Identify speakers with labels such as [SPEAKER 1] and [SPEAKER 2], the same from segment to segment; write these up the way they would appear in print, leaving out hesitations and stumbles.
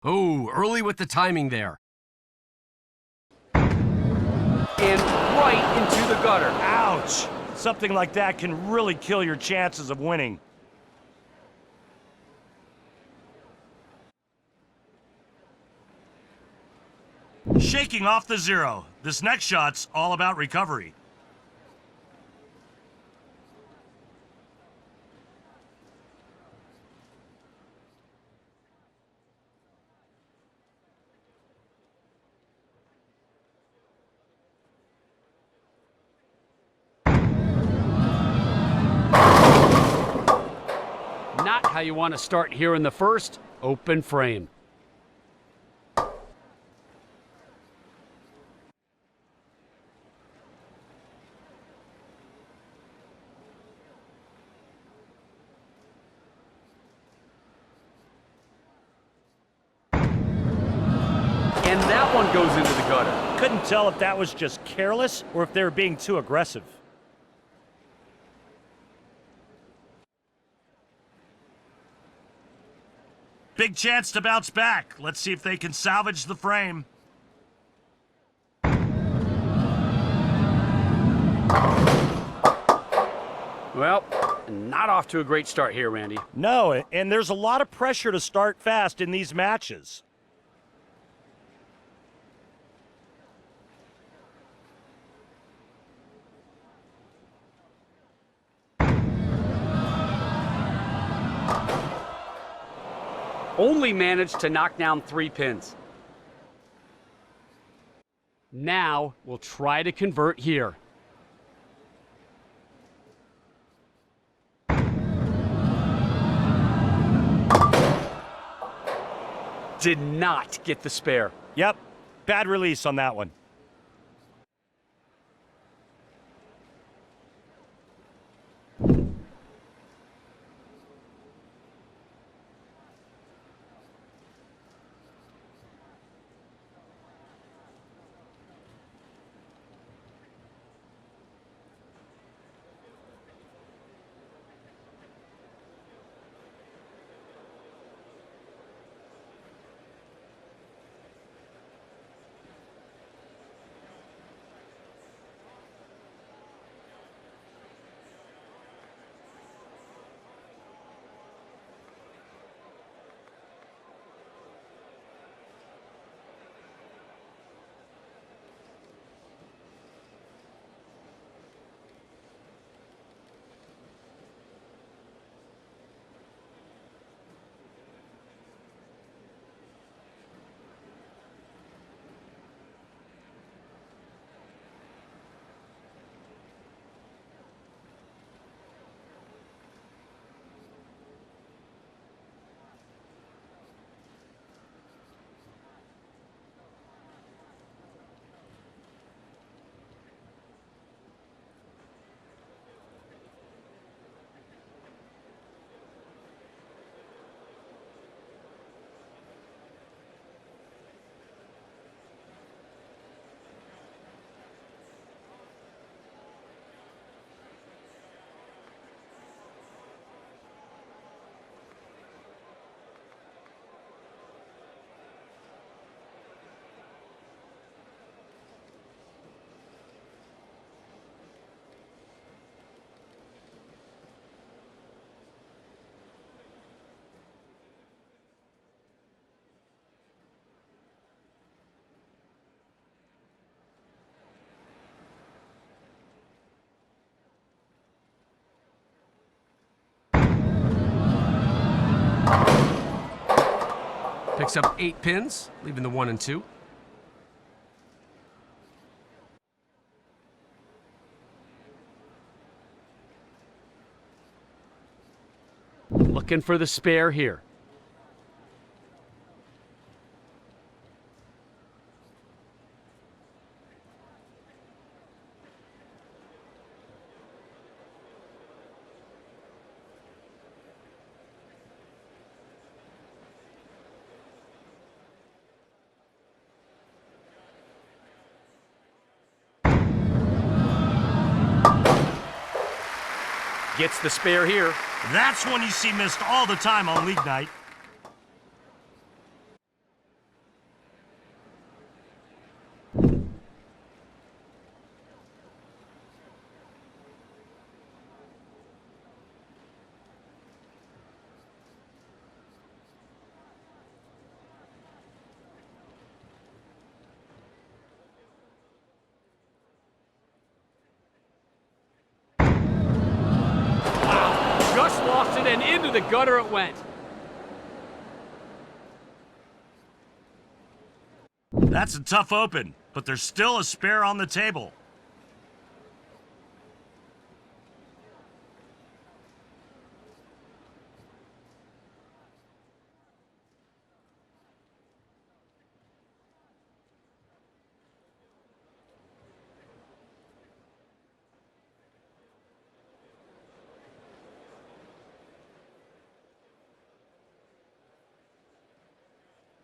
[SPEAKER 1] Oh, early with the timing there. And right into the gutter.
[SPEAKER 2] Ouch! Something like that can really kill your chances of winning. Shaking off the zero. This next shot's all about recovery.
[SPEAKER 1] Not how you want to start here in the first. Open frame. And that one goes into the gutter.
[SPEAKER 2] Couldn't tell if that was just careless or if they were being too aggressive. Big chance to bounce back. Let's see if they can salvage the frame.
[SPEAKER 1] Well, not off to a great start here, Randy.
[SPEAKER 2] No, and there's a lot of pressure to start fast in these matches.
[SPEAKER 1] Only managed to knock down 3 pins. Now we'll try to convert here. Did not get the spare.
[SPEAKER 2] Yep, bad release on that one.
[SPEAKER 1] Picks up 8 pins, leaving the 1 and 2. Looking for the spare here. Gets the spare here.
[SPEAKER 2] That's one you see missed all the time on league night.
[SPEAKER 1] Into the gutter it went.
[SPEAKER 2] That's a tough open, but there's still a spare on the table.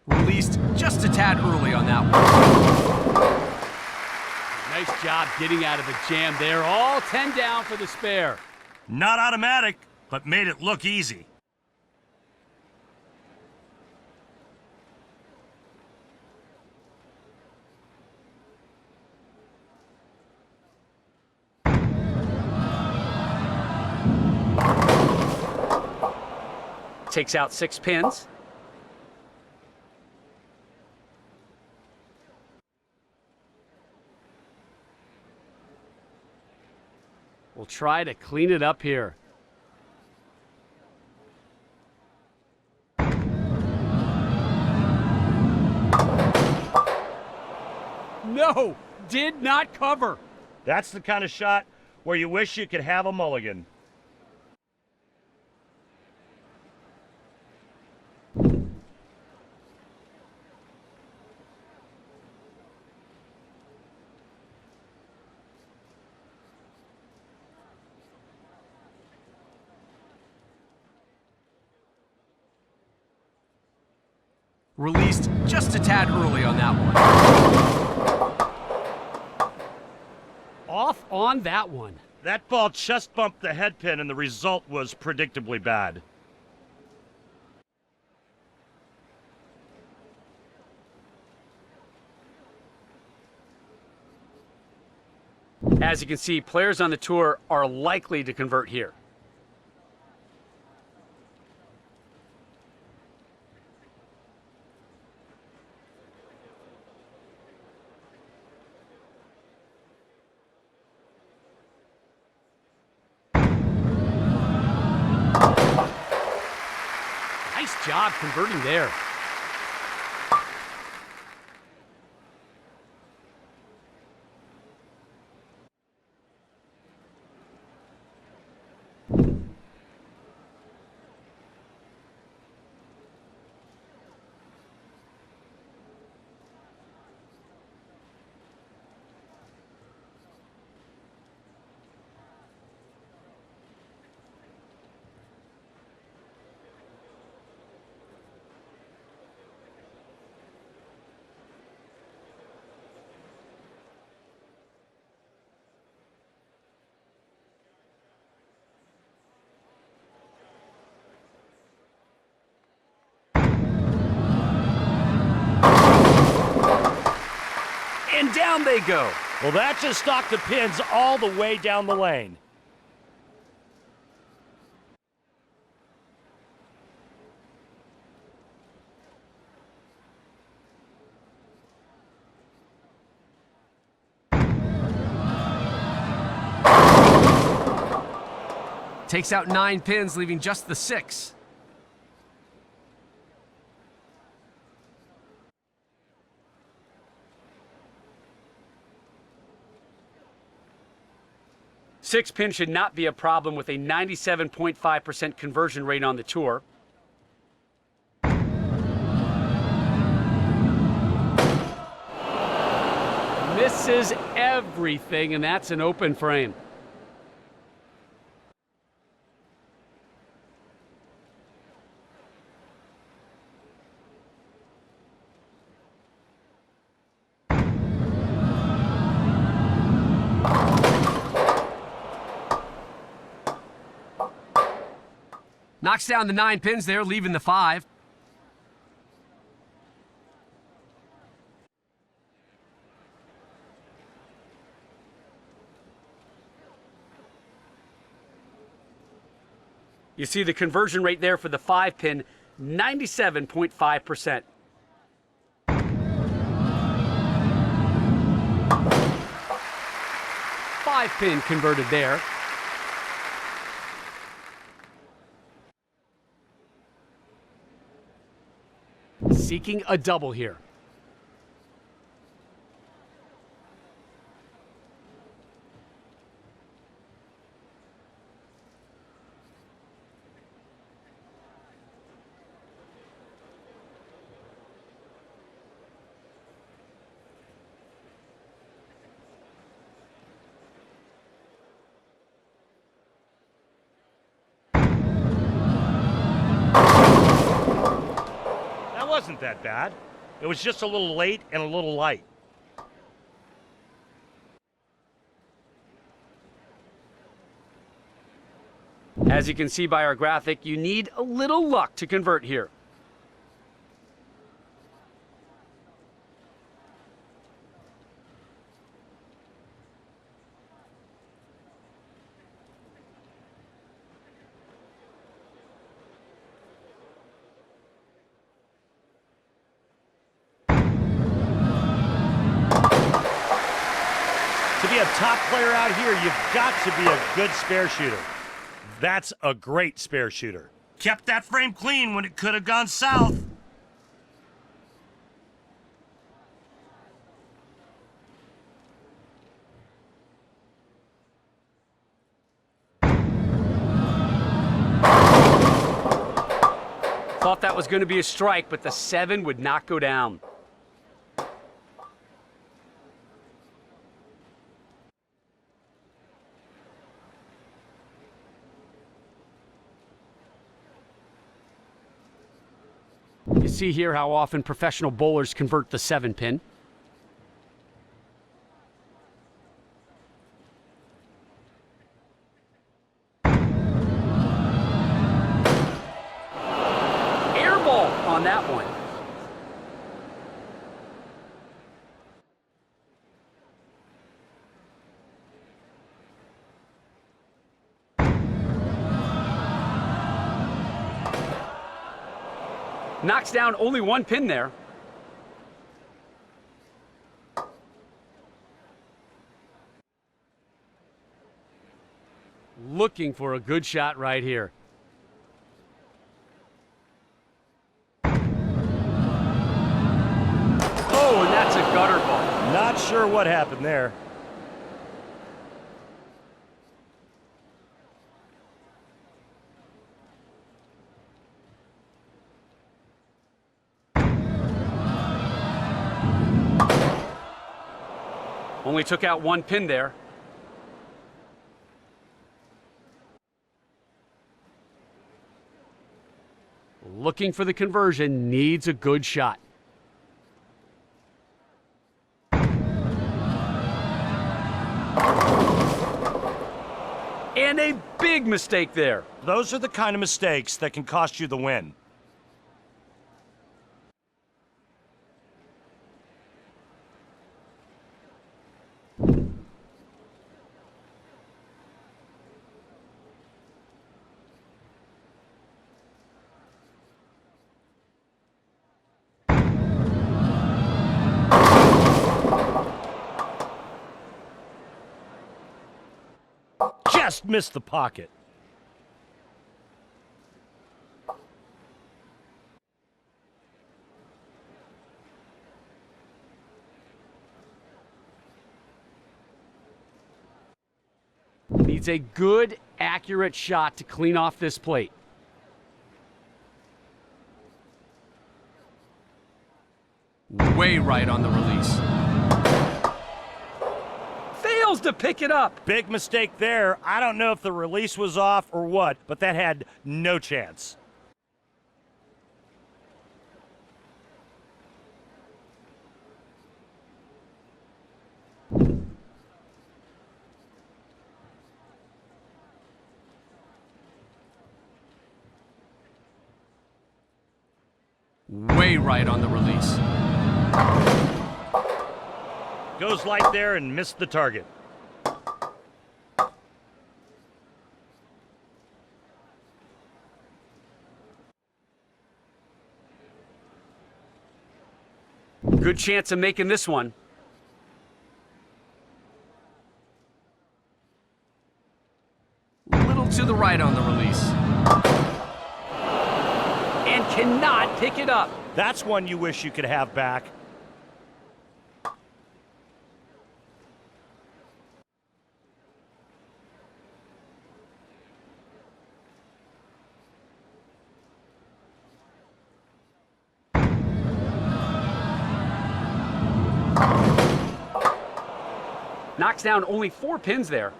[SPEAKER 3] Released just a tad early on that one.
[SPEAKER 1] Nice job getting out of the jam there. All 10 down for the spare.
[SPEAKER 2] Not automatic, but made it look easy.
[SPEAKER 1] Takes out 6 pins. We'll try to clean it up here. No, did not cover.
[SPEAKER 2] That's the kind of shot where you wish you could have a mulligan.
[SPEAKER 3] Released just a tad early on that one.
[SPEAKER 1] Off on that one.
[SPEAKER 2] That ball just bumped the head pin and the result was predictably bad.
[SPEAKER 1] As you can see, players on the tour are likely to convert here. Nice job converting there. And down they go.
[SPEAKER 2] Well, that just knocked the pins all the way down the lane.
[SPEAKER 3] Takes out 9 pins, leaving just the 6.
[SPEAKER 1] Six pin should not be a problem with a 97.5% conversion rate on the tour. Misses everything, and that's an open frame.
[SPEAKER 3] Knocks down the 9 pins there, leaving the 5.
[SPEAKER 1] You see the conversion rate there for the 5 pin, 97.5%. Five pin converted there. seeking a double here.
[SPEAKER 2] That wasn't that bad. It was just a little late and a little light.
[SPEAKER 1] As you can see by our graphic, you need a little luck to convert here.
[SPEAKER 2] To be a top player out here, you've got to be a good spare shooter. That's a great spare shooter. Kept that frame clean when it could have gone south.
[SPEAKER 1] Thought that was going to be a strike, but the 7 would not go down. You see here how often professional bowlers convert the 7-pin. Air ball on that one. Knocks down only 1 pin there. Looking for a good shot right here. Oh, and that's a gutter ball.
[SPEAKER 2] Not sure what happened there.
[SPEAKER 1] Only took out 1 pin there. Looking for the conversion, needs a good shot. And a big mistake there.
[SPEAKER 2] Those are the kind of mistakes that can cost you the win. Just missed the pocket.
[SPEAKER 1] Needs a good, accurate shot to clean off this plate.
[SPEAKER 3] Way right on the release.
[SPEAKER 1] Fails to pick it up.
[SPEAKER 2] Big mistake there. I don't know if the release was off or what, but that had no chance.
[SPEAKER 3] Way right on the release.
[SPEAKER 2] Goes light there and missed the target.
[SPEAKER 1] Good chance of making this one.
[SPEAKER 3] Little to the right on the release.
[SPEAKER 1] And cannot pick it up.
[SPEAKER 2] That's one you wish you could have back.
[SPEAKER 1] Knocks down only 4 pins there.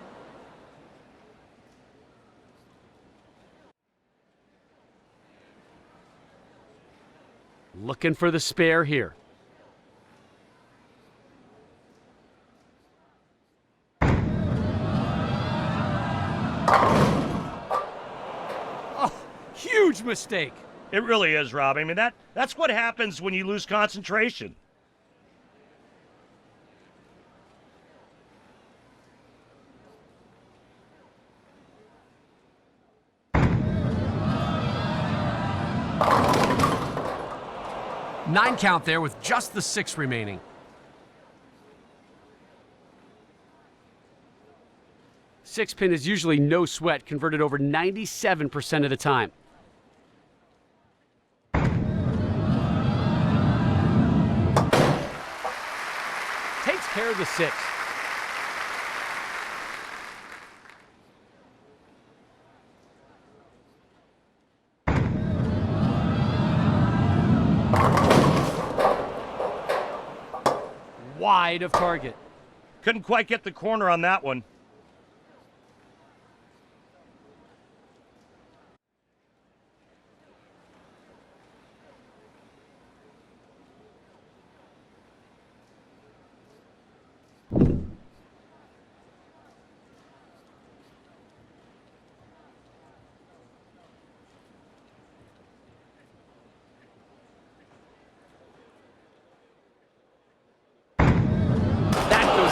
[SPEAKER 1] Looking for the spare here. Oh, huge mistake.
[SPEAKER 2] It really is, Rob. I mean, that's what happens when you lose concentration.
[SPEAKER 3] Nine count there with just the 6 remaining.
[SPEAKER 1] Six pin is usually no sweat, converted over 97% of the time. Takes care of the 6. Wide of target.
[SPEAKER 2] Couldn't quite get the corner on that one.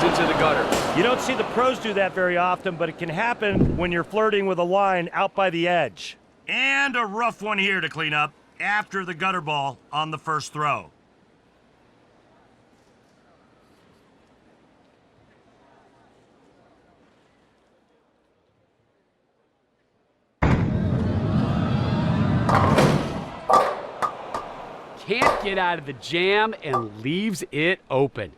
[SPEAKER 1] Into the gutter.
[SPEAKER 2] You don't see the pros do that very often, but it can happen when you're flirting with a line out by the edge. And a rough one here to clean up after the gutter ball on the first throw.
[SPEAKER 1] Can't get out of the jam and leaves it open.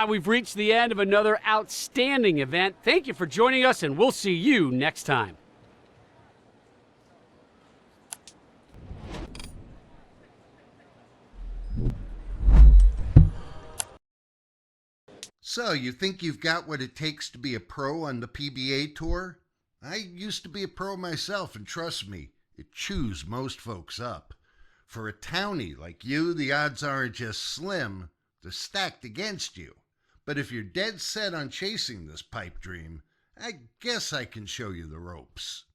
[SPEAKER 1] We've reached the end of another outstanding event. Thank you for joining us, and we'll see you next time.
[SPEAKER 4] So, you think you've got what it takes to be a pro on the PBA Tour? I used to be a pro myself, and trust me, it chews most folks up. For a townie like you, the odds aren't just slim, they're stacked against you. But if you're dead set on chasing this pipe dream, I guess I can show you the ropes.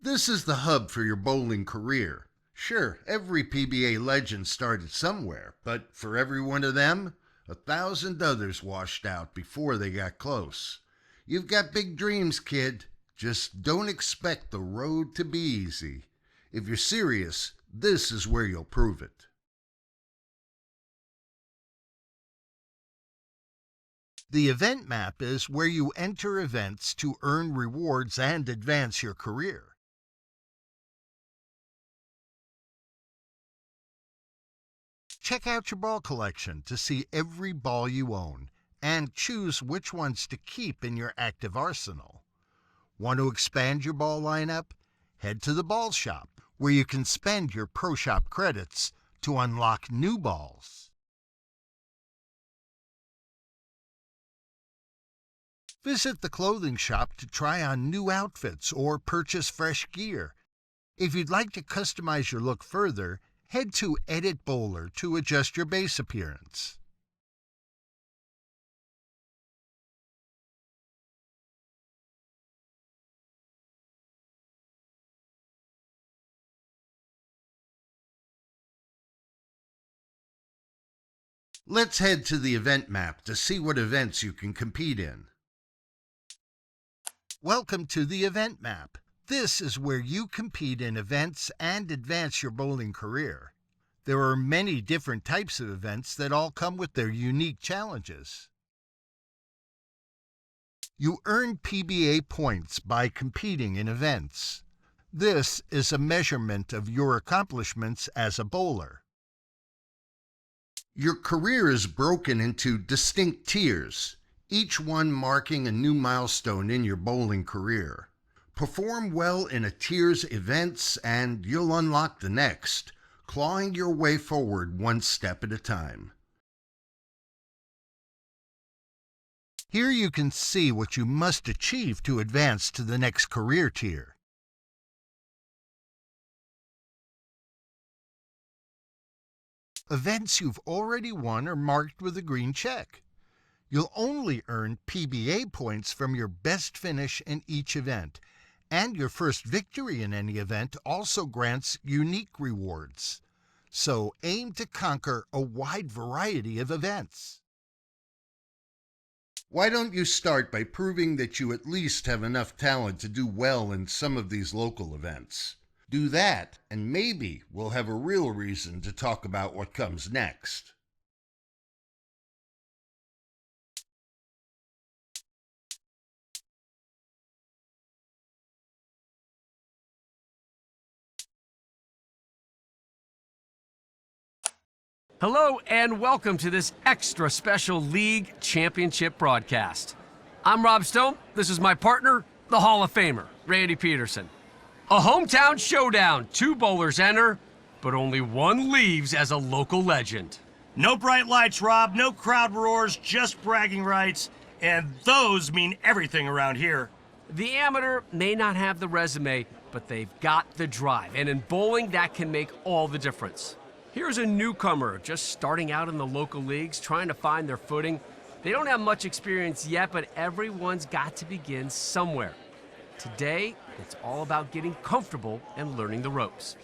[SPEAKER 4] This is the hub for your bowling career. Sure, every PBA legend started somewhere, but for every one of them, 1,000 others washed out before they got close. You've got big dreams, kid. Just don't expect the road to be easy. If you're serious, this is where you'll prove it. The event map is where you enter events to earn rewards and advance your career. Check out your ball collection to see every ball you own and choose which ones to keep in your active arsenal. Want to expand your ball lineup? Head to the ball shop, where you can spend your Pro Shop credits to unlock new balls. Visit the clothing shop to try on new outfits or purchase fresh gear. If you'd like to customize your look further, head to Edit Bowler to adjust your base appearance. Let's head to the event map to see what events you can compete in. Welcome to the event map. This is where you compete in events and advance your bowling career. There are many different types of events that all come with their unique challenges. You earn PBA points by competing in events. This is a measurement of your accomplishments as a bowler. Your career is broken into distinct tiers, each one marking a new milestone in your bowling career. Perform well in a tier's events and you'll unlock the next, clawing your way forward one step at a time. Here you can see what you must achieve to advance to the next career tier. Events you've already won are marked with a green check. You'll only earn PBA points from your best finish in each event, and your first victory in any event also grants unique rewards. So aim to conquer a wide variety of events. Why don't you start by proving that you at least have enough talent to do well in some of these local events? Do that, and maybe we'll have a real reason to talk about what comes next.
[SPEAKER 3] Hello and welcome to this extra special league championship broadcast. I'm Rob Stone. This is my partner, the Hall of Famer, Randy Peterson. A hometown showdown. 2 bowlers enter, but only one leaves as a local legend.
[SPEAKER 2] No bright lights, Rob, no crowd roars, just bragging rights, and those mean everything around here.
[SPEAKER 3] The amateur may not have the resume, but they've got the drive, and in bowling, that can make all the difference. Here's a newcomer just starting out in the local leagues, trying to find their footing. They don't have much experience yet, but everyone's got to begin somewhere. Today, it's all about getting comfortable and learning the ropes.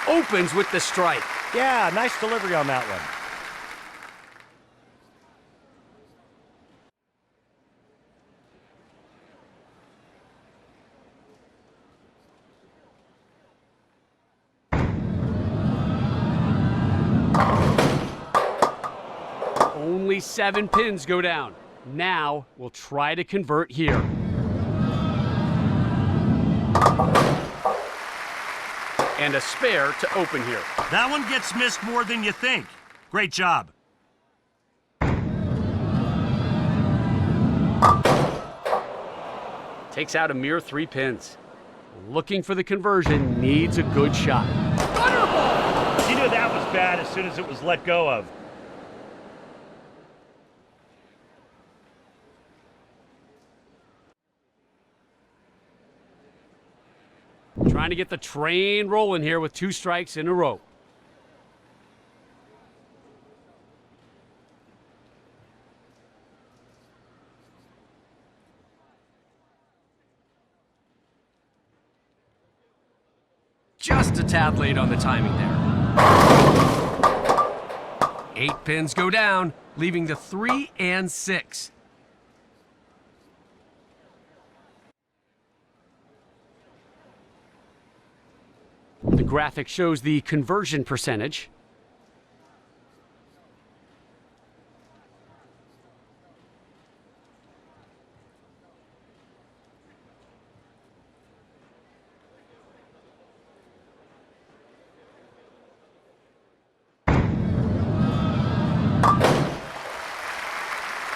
[SPEAKER 1] Opens with the strike.
[SPEAKER 2] Yeah, nice delivery on that one.
[SPEAKER 1] Only 7 pins go down. Now we'll try to convert here. And a spare to open here.
[SPEAKER 2] That one gets missed more than you think. Great job.
[SPEAKER 1] Takes out a mere 3 pins. Looking for the conversion, needs a good shot. Butterball!
[SPEAKER 2] You knew that was bad as soon as it was let go of.
[SPEAKER 1] Trying to get the train rolling here with 2 strikes in a row.
[SPEAKER 3] Just a tad late on the timing there. 8 pins go down, leaving the 3 and 6.
[SPEAKER 1] The graphic shows the conversion percentage.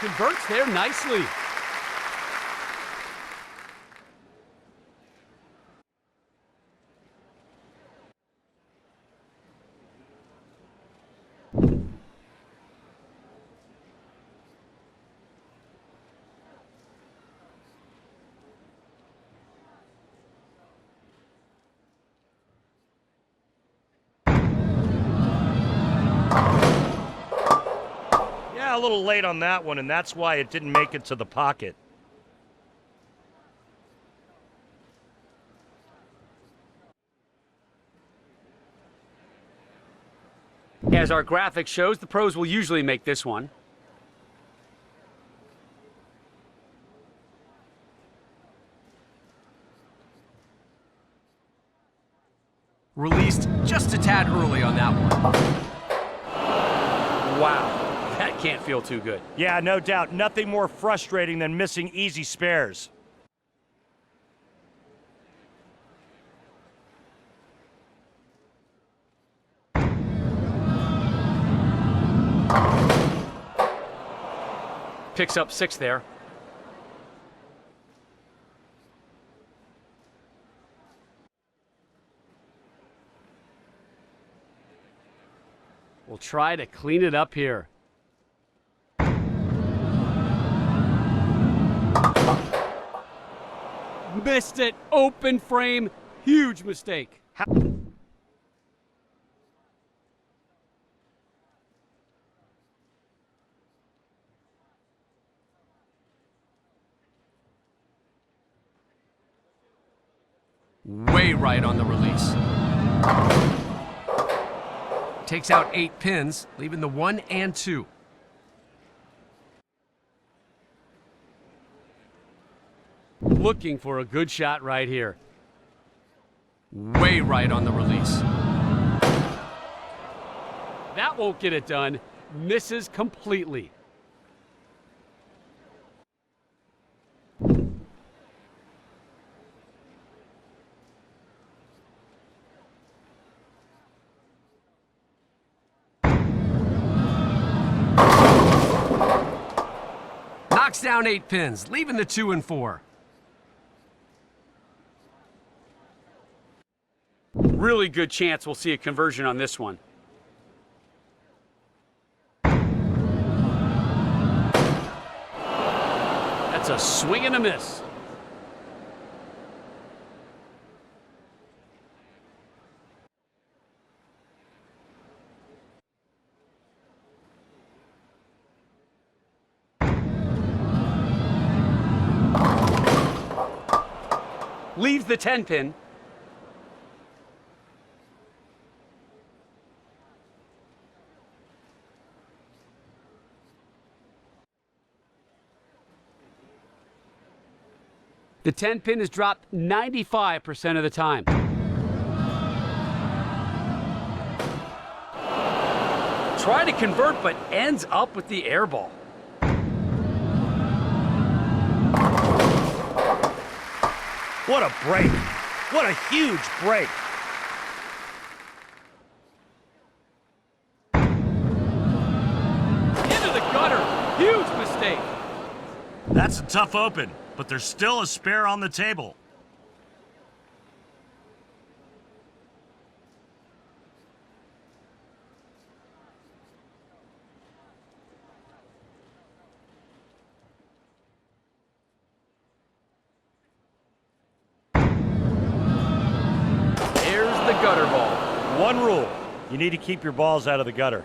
[SPEAKER 1] Converts there nicely.
[SPEAKER 2] Yeah, a little late on that one, and that's why it didn't make it to the pocket.
[SPEAKER 1] As our graphic shows, the pros will usually make this one.
[SPEAKER 3] Released just a tad early on that one.
[SPEAKER 1] Wow, that can't feel too good.
[SPEAKER 2] Yeah, no doubt. Nothing more frustrating than missing easy spares.
[SPEAKER 1] Picks up 6 there. We'll try to clean it up here. Missed it. Open frame. Huge mistake.
[SPEAKER 3] Way right on the release. Takes out 8 pins, leaving the 1 and 2.
[SPEAKER 1] Looking for a good shot right here.
[SPEAKER 3] Way right on the release.
[SPEAKER 1] That won't get it done. Misses completely.
[SPEAKER 3] Knocks down 8 pins, leaving the 2 and 4.
[SPEAKER 1] Really good chance we'll see a conversion on this one. That's a swing and a miss. Leaves the 10 pin. The 10 pin is dropped 95% of the time. Try to convert, but ends up with the air ball.
[SPEAKER 2] What a break. What a huge break.
[SPEAKER 1] Into the gutter. Huge mistake.
[SPEAKER 2] That's a tough open, but there's still a spare on the table.
[SPEAKER 1] There's the gutter ball.
[SPEAKER 2] One rule, you need to keep your balls out of the gutter.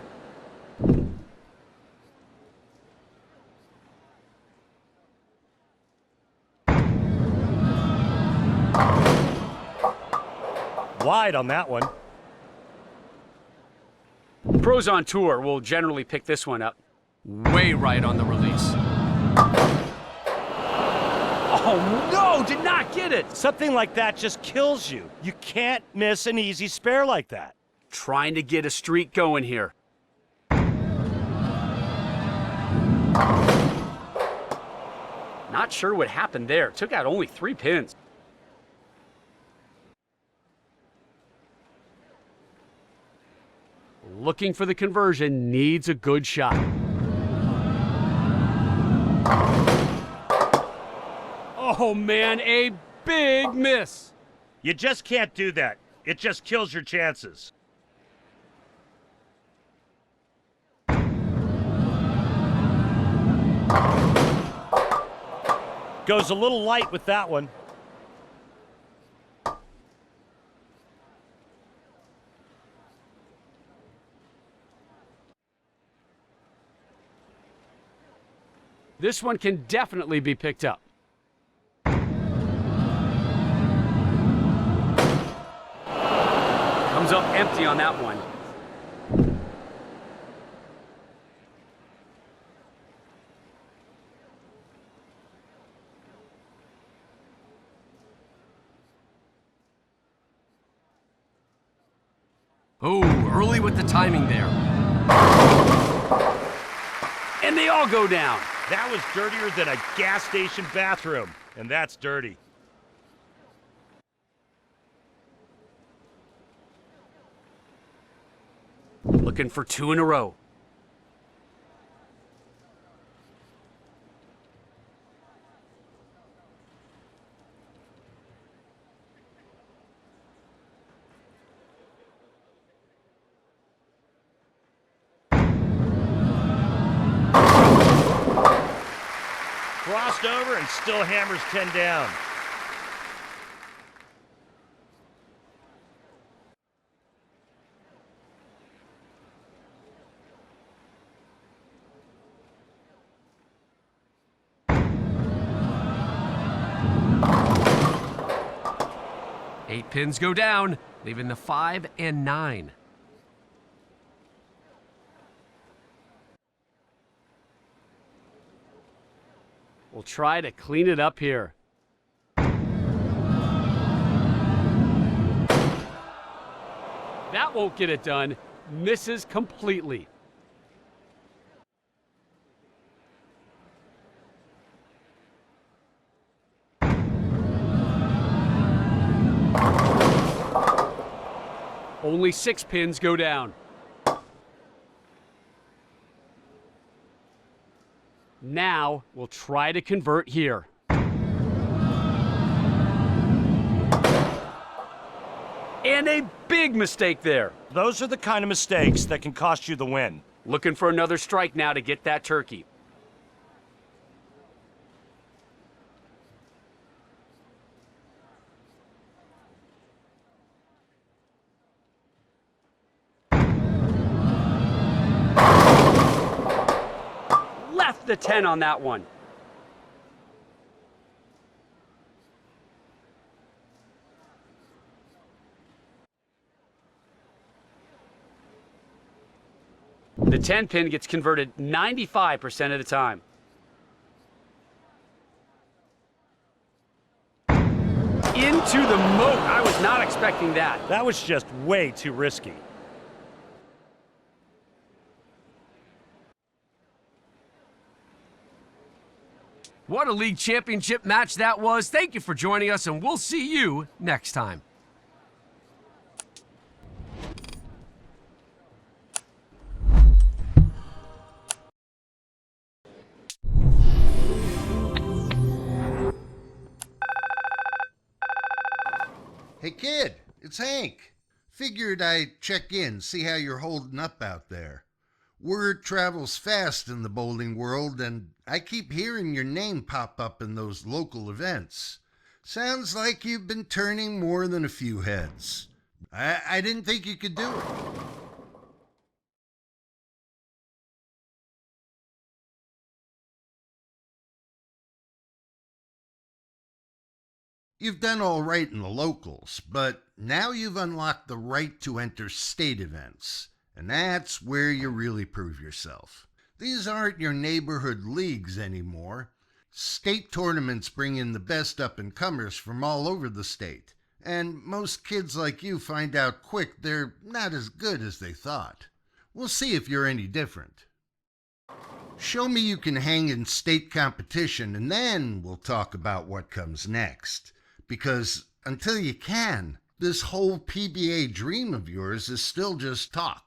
[SPEAKER 2] Wide on that one.
[SPEAKER 1] Pros on tour will generally pick this one up.
[SPEAKER 3] Way right on the release.
[SPEAKER 1] Oh no, did not get it.
[SPEAKER 2] Something like that just kills you. You can't miss an easy spare like that.
[SPEAKER 1] Trying to get a streak going here. Not sure what happened there. Took out only 3 pins. Looking for the conversion, needs a good shot. Oh man, a big miss.
[SPEAKER 2] You just can't do that. It just kills your chances. Goes a little light with that one.
[SPEAKER 1] This one can definitely be picked up. Comes up empty on that one.
[SPEAKER 3] Oh, early with the timing there.
[SPEAKER 1] And they all go down.
[SPEAKER 2] That was dirtier than a gas station bathroom, and that's dirty.
[SPEAKER 1] Looking for 2 in a row.
[SPEAKER 2] Crossed over and still hammers 10 down.
[SPEAKER 3] Eight pins go down, leaving the 5 and 9.
[SPEAKER 1] We'll try to clean it up here. That won't get it done. Misses completely. Only 6 pins go down. Now we'll try to convert here. And a big mistake there.
[SPEAKER 2] Those are the kind of mistakes that can cost you the win.
[SPEAKER 1] Looking for another strike now to get that turkey. Left the 10 on that one. The 10 pin gets converted 95% of the time. Into the moat. I was not expecting that.
[SPEAKER 2] That was just way too risky.
[SPEAKER 3] What a league championship match that was. Thank you for joining us, and we'll see you next time.
[SPEAKER 4] Hey kid, it's Hank. Figured I'd check in, see how you're holding up out there. Word travels fast in the bowling world, and I keep hearing your name pop up in those local events. Sounds like you've been turning more than a few heads. I didn't think you could do it. You've done all right in the locals, but now you've unlocked the right to enter state events, and that's where you really prove yourself. These aren't your neighborhood leagues anymore. State tournaments bring in the best up-and-comers from all over the state, and most kids like you find out quick they're not as good as they thought. We'll see if you're any different. Show me you can hang in state competition, and then we'll talk about what comes next. Because until you can, this whole PBA dream of yours is still just talk.